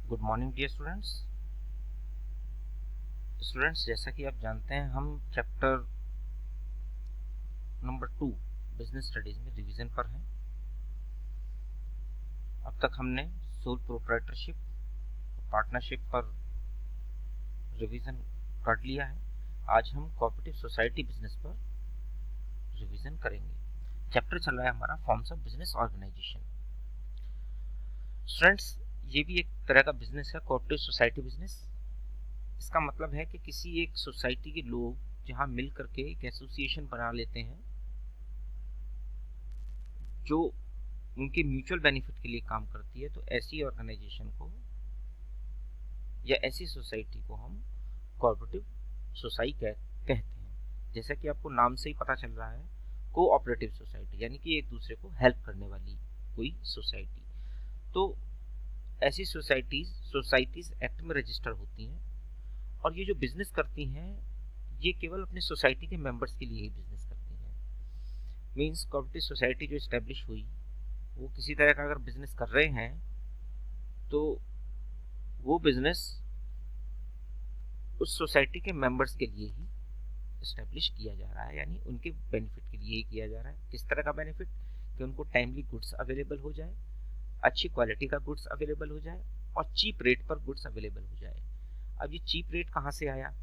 Good morning dear students, जैसा कि आप जानते हैं हम चैप्टर नंबर 2 बिजनेस स्टडीज में रिवीजन पर हैं। अब तक हमने सोल प्रोप्राइटरशिप पार्टनरशिप पर रिवीजन कर लिया है। आज हम कोऑपरेटिव सोसाइटी बिजनेस पर रिवीजन करेंगे। चैप्टर चल रहा है हमारा forms of business organisation. Students, ये भी एक तरह का बिजनेस है, कोऑपरेटिव सोसाइटी बिजनेस। इसका मतलब है कि किसी एक सोसाइटी के लोग जहां मिल करके एक एसोसिएशन बना लेते हैं जो उनके म्यूचुअल बेनिफिट के लिए काम करती है, तो ऐसी ऑर्गेनाइजेशन को या ऐसी सोसाइटी को हम कोऑपरेटिव सोसाइटी कहते हैं। जैसा कि आपको नाम से ही पता चल रहा है, कोऑपरेटिव सोसाइटी यानी कि एक दूसरे को हेल्प करने वाली कोई सोसाइटी। तो ऐसी सोसाइटीज एक्ट में रजिस्टर होती हैं और ये जो बिजनेस करती हैं ये केवल अपने सोसाइटी के मेंबर्स के लिए ही बिजनेस करती हैं। मींस कोऑपरेटिव सोसाइटी जो इस्टेब्लिश हुई वो किसी तरह का अगर बिजनेस कर रहे हैं तो वो बिजनेस उस सोसाइटी के मेंबर्स के लिए ही इस्टेब्लिश किया जा रहा है, यानी उनके बेनिफिट के लिए ही किया जा रहा है। किस तरह का बेनिफिट? कि उनको टाइमली गुड्स अवेलेबल हो जाए, अच्छी क्वालिटी का गुड्स अवेलेबल हो जाए और चीप रेट पर गुड्स अवेलेबल हो जाए। अब ये चीप रेट कहाँ से आया?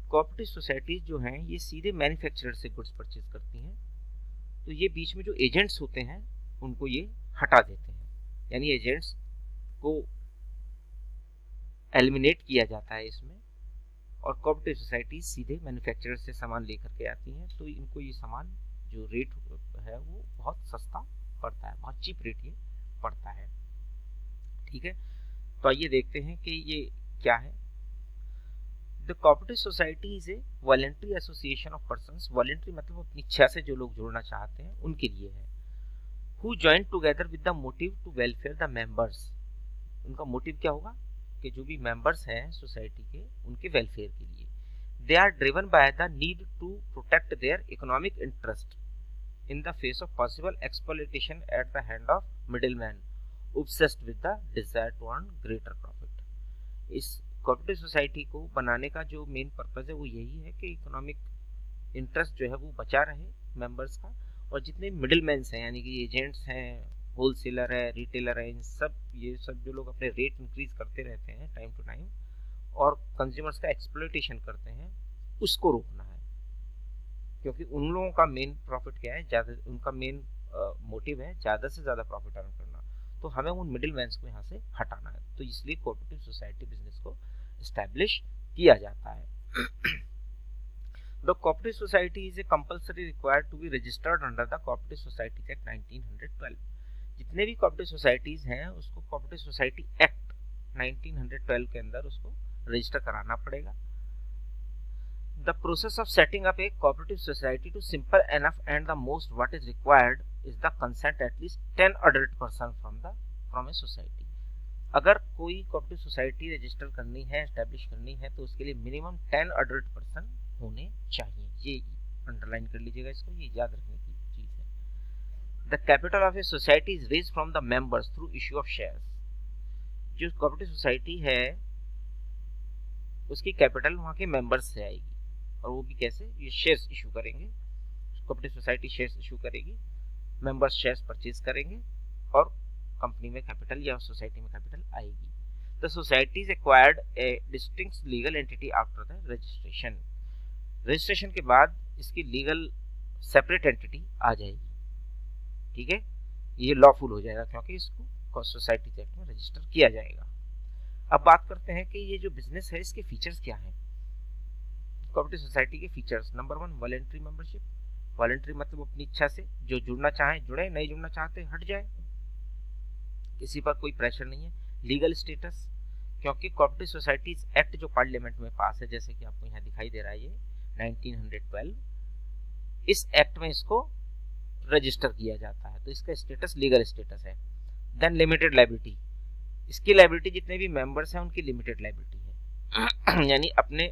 कोऑपरेटिव सोसाइटीज जो हैं ये सीधे मैन्युफैक्चरर से गुड्स परचेज करती हैं, तो ये बीच में जो एजेंट्स होते हैं उनको ये हटा देते हैं, यानी एजेंट्स को एलिमिनेट किया जाता है इसमें, और कोऑपरेटिव सोसाइटी सीधे मैन्युफैक्चरर से सामान लेकर के आती हैं, तो इनको ये सामान जो रेट है वो बहुत सस्ता पड़ता है, बहुत चीप रेट ये पड़ता है। ठीक है, तो आइए देखते हैं कि ये क्या है। The cooperative society is A voluntary association of persons. Voluntary मतलब अपनी इच्छा से जो लोग जुड़ना चाहते हैं उनके लिए है। Who join together with the motive to welfare the members. उनका मोटिव क्या होगा? कि जो भी मेंबर्स हैं सोसाइटी के उनके वेलफेयर के लिए। They are driven by the need to protect their economic interest in the face of possible exploitation at the hand of middleman obsessed with the desire to earn greater profit। इस कोऑपरेटिव सोसाइटी को बनाने का जो main purpose है वो यही है कि इकोनॉमिक इंटरेस्ट जो है वो बचा रहे मेंबर्स का, और जितने मिडिलमैन्स हैं यानी कि एजेंट्स हैं, होलसेलर है, रिटेलर है, इन सब ये सब जो लोग अपने रेट इंक्रीज करते रहते हैं टाइम टू टाइम और कंज्यूमर्स का एक्सप्लॉइटेशन करते हैं, उसको रोकना है। क्योंकि उन लोगों का मेन प्रॉफिट क्या है? ज़्यादा उनका मेन मोटिव है ज़्यादा से ज़्यादा प्रॉफिट अर्न करना, तो हमें उन मिडिल मैन्स को यहाँ से हटाना है। तो इसलिए कोऑपरेटिव सोसाइटी बिजनेस को एस्टैब्लिश किया जाता है। The cooperative society is a compulsory required to be registered under the cooperative society act 1912। जितने भी कोऑपरेटिव सोसाइटीज हैं उसको कोऑपरेटिव सोसाइटी एक्ट 1912 के अंदर उसको रजिस्टर कराना पड़ेगा। The process of setting up a cooperative society to simple enough, and the most what is required is the consent at least 10 adult person from a society। अगर कोई cooperative society register करनी है, establish करनी है, तो उसके लिए minimum 10 adult person होने चाहिए। ये अंडरलाइन कर लीजिएगा, इसको ये याद रखने की चीज है। The capital of a society is raised from the members through issue of shares. जो कोऑपरेटिव सोसाइटी है उसकी कैपिटल वहां के मेंबर्स से आएगी, और वो भी कैसे? ये शेयर्स इशू करेंगे, कोऑपरेटिव सोसाइटी शेयर्स इशू करेगी, मेंबर्स शेयर्स परचेज करेंगे और कंपनी में कैपिटल या सोसाइटी में कैपिटल आएगी। The society is acquired A distinct legal entity after the registration. Registration के बाद इसकी लीगल सेपरेट एंटिटी आ जाएगी। ठीक है, ये लॉफुल हो जाएगा क्योंकि इसको सोसाइटी एक्ट में रजिस्टर किया जाएगा। अब बात करते हैं कि ये जो बिजनेस है इसके फीचर्स क्या हैं। कोऑपरेटिव सोसाइटी के features. Number 1, voluntary membership. Voluntary मतलब अपनी इच्छा से जो जुड़ना चाहे जुड़े, नहीं जुड़ना चाहते हट जाए, किसी पर कोई प्रेशर नहीं है। लीगल स्टेटस, क्योंकि कोऑपरेटिव सोसाइटीज एक्ट जो पार्लियामेंट में पास है, जैसे कि आपको यहाँ दिखाई दे रहा है ये 1912, इस एक्ट में इसको रजिस्टर किया जाता है, तो इसका स्टेटस लीगल स्टेटस है। देन लिमिटेड लाइबिलिटी, इसकी लाइबिलिटी जितने भी मेंबर्स हैं उनकी लिमिटेड लाइबिलिटी है यानी अपने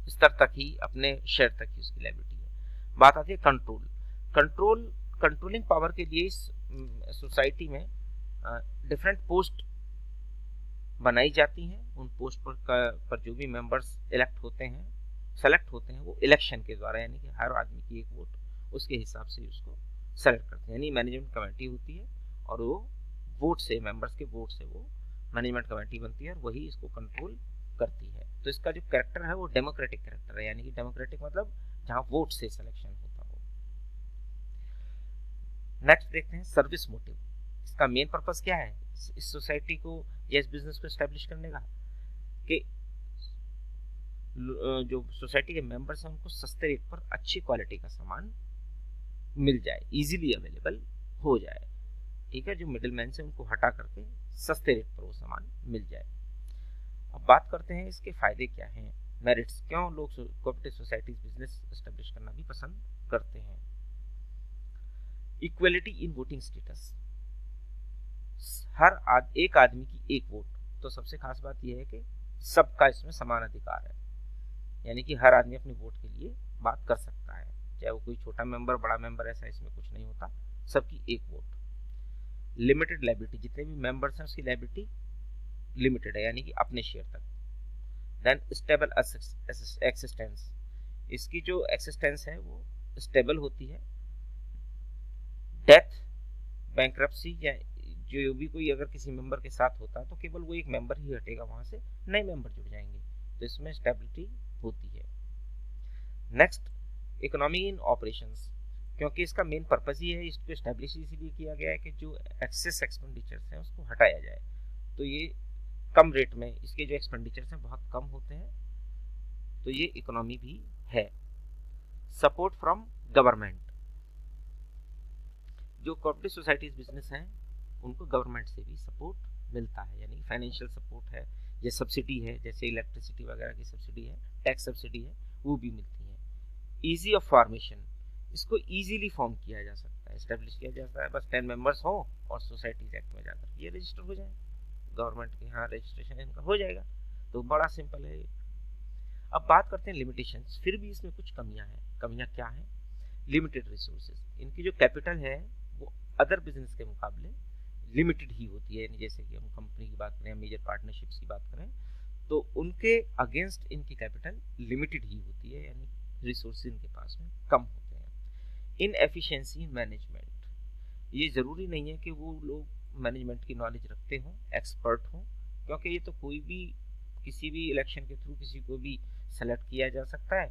स्तर तक ही, अपने शेयर तक ही उसकी लायबिलिटी है। बात आती है कंट्रोलिंग पावर के लिए इस सोसाइटी में डिफरेंट पोस्ट बनाई जाती हैं। उन पोस्ट पर जो भी मेंबर्स सेलेक्ट होते हैं वो इलेक्शन के द्वारा, यानी कि हर आदमी की एक वोट, उसके हिसाब से उसको सेलेक्ट करते हैं। यानी मैनेजमेंट कमेटी होती है और वो वोट से, मेंबर्स के वोट से वो मैनेजमेंट कमेटी बनती है और वही इसको कंट्रोल करती है। तो इसका जो कैरेक्टर है वो डेमोक्रेटिक कैरेक्टर है, यानी कि डेमोक्रेटिक मतलब जहाँ वोट से सिलेक्शन होता हो। नेक्स्ट देखते हैं सर्विस मोटिव। इसका मेन पर्पस क्या है इस सोसाइटी को या इस बिजनेस को एस्टेब्लिश करने का, कि जो सोसाइटी के मेंबर्स हैं उनको सस्ते रेट पर अच्छी क्वालिटी का सामान मिल जाए, इजीली अवेलेबल हो जाए। ठीक है, जो मिडिल मैन से उनको हटा करके सस्ते रेट पर वो सामान मिल जाए। अब बात करते हैं इसके फायदे क्या हैं, मेरिट्स, क्यों लोग कोऑपरेटिव सोसाइटीज बिजनेस एस्टेब्लिश करना भी पसंद करते हैं। इक्वलिटी इन वोटिंग स्टेटस, एक आदमी की एक वोट, तो सबसे खास बात यह है कि सबका इसमें समान अधिकार है, यानी कि हर आदमी अपनी वोट के लिए बात कर सकता है, चाहे वो कोई छोटा मेंबर बड़ा मेंबर, ऐसा इसमें कुछ नहीं होता, सबकी एक वोट। लिमिटेड लायबिलिटी, जितने भी मेंबर्स हैं उसकी लायबिलिटी लिमिटेड है, यानी कि अपने शेयर तक। देन स्टेबल एक्सिस्टेंस, इसकी जो एक्सिस्टेंस है वो स्टेबल होती है। डेथ, बैंक्रप्सी या जो भी कोई अगर किसी मेंबर के साथ होता तो केवल वो एक मेंबर ही हटेगा, वहां से नए मेंबर जुड़ जाएंगे, तो इसमें स्टेबिलिटी होती है। नेक्स्ट, इकोनॉमी इन ऑपरेशंस, क्योंकि इसका मेन पर्पस ही है, इसको एस्टेब्लिश इसीलिए किया गया है कि जो एक्सेस एक्सपेंडिचर्स हैं उसको हटाया जाए, तो ये कम रेट में इसके जो एक्सपेंडिचर्स हैं बहुत कम होते हैं, तो ये इकोनॉमी भी है। सपोर्ट फ्रॉम गवर्नमेंट, जो कोऑपरेटिव सोसाइटीज बिजनेस हैं उनको गवर्नमेंट से भी सपोर्ट मिलता है, यानी फाइनेंशियल सपोर्ट है या सब्सिडी है, जैसे इलेक्ट्रिसिटी वगैरह की सब्सिडी है, टैक्स सब्सिडी है, वो भी मिलती है। ईजी ऑफ फॉर्मेशन, इसको इजीली फॉर्म किया जा सकता है, एस्टेब्लिश किया जाता है, बस 10 मेंबर्स हो और सोसाइटीज एक्ट में जाकर ये रजिस्टर हो जाए, गवर्नमेंट के यहाँ रजिस्ट्रेशन इनका हो जाएगा, तो बड़ा सिंपल है। अब बात करते हैं लिमिटेशंस, फिर भी इसमें कुछ कमियां हैं। कमियां क्या हैं? लिमिटेड रिसोर्सेज, इनकी जो कैपिटल है वो अदर बिजनेस के मुकाबले लिमिटेड ही होती है, जैसे कि हम कंपनी की बात करें, मेजर पार्टनरशिप्स की बात करें, तो उनके अगेंस्ट इनकी कैपिटल लिमिटेड ही होती है, यानी रिसोर्सेज इनके पास में कम होते हैं। इन एफिशिएंसी इन मैनेजमेंट, ये जरूरी नहीं है कि वो लोग मैनेजमेंट की नॉलेज रखते हों, एक्सपर्ट हों, क्योंकि ये तो कोई भी किसी भी इलेक्शन के थ्रू किसी को भी सेलेक्ट किया जा सकता है,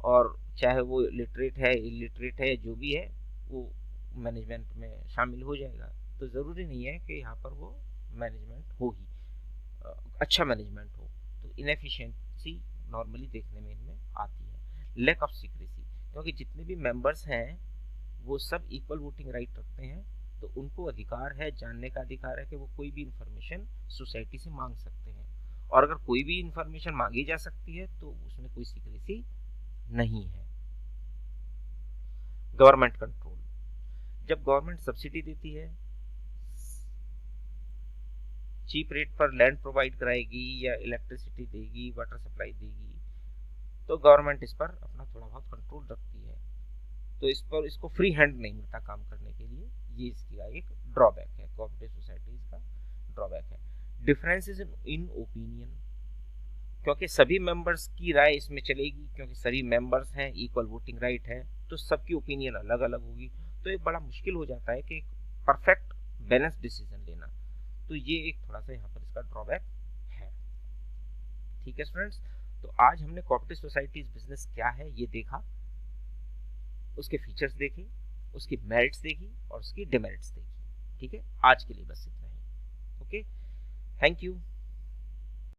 और चाहे वो लिटरेट है इलिटरेट है जो भी है वो मैनेजमेंट में शामिल हो जाएगा, तो ज़रूरी नहीं है कि यहाँ पर वो मैनेजमेंट हो ही, अच्छा मैनेजमेंट हो। तो इनएफिशिएंसी नॉर्मली देखने में इनमें आती है। लैक ऑफ सीक्रेसी, क्योंकि जितने भी मेंबर्स हैं वो सब इक्वल वोटिंग राइट रखते हैं, तो उनको अधिकार है, जानने का अधिकार है कि वो कोई भी इंफॉर्मेशन सोसाइटी से मांग सकते हैं, और अगर कोई भी इंफॉर्मेशन मांगी जा सकती है तो उसमें कोई सीक्रेसी नहीं है। गवर्नमेंट कंट्रोल, जब गवर्नमेंट सब्सिडी देती है, चीप रेट पर लैंड प्रोवाइड कराएगी या इलेक्ट्रिसिटी देगी, वाटर सप्लाई देगी, तो गवर्नमेंट इस पर अपना थोड़ा बहुत कंट्रोल रखती है, तो इस पर इसको फ्री हैंड नहीं मिलता काम करने के लिए, ये इसका एक ड्रॉबैक है, कोऑपरेटिव सोसाइटीज का ड्रॉबैक है। डिफरेंसेस इन ओपिनियन, क्योंकि सभी मेंबर्स की राय इसमें चलेगी, क्योंकि सभी मेंबर्स हैं, इक्वल वोटिंग राइट है, तो सबकी ओपिनियन अलग अलग होगी, तो ये बड़ा मुश्किल हो जाता है कि परफेक्ट बैलेंस डिसीजन लेना, तो ये एक थोड़ा सा यहाँ पर इसका ड्रॉबैक है। ठीक है स्टूडेंट्स, तो आज हमने कोऑपरेटिव सोसाइटीज बिजनेस क्या है ये देखा, उसके फीचर्स देखे, उसकी मेरिट्स देखी और उसकी डिमेरिट्स देखी। ठीक है, आज के लिए बस इतना ही। Okay, thank you.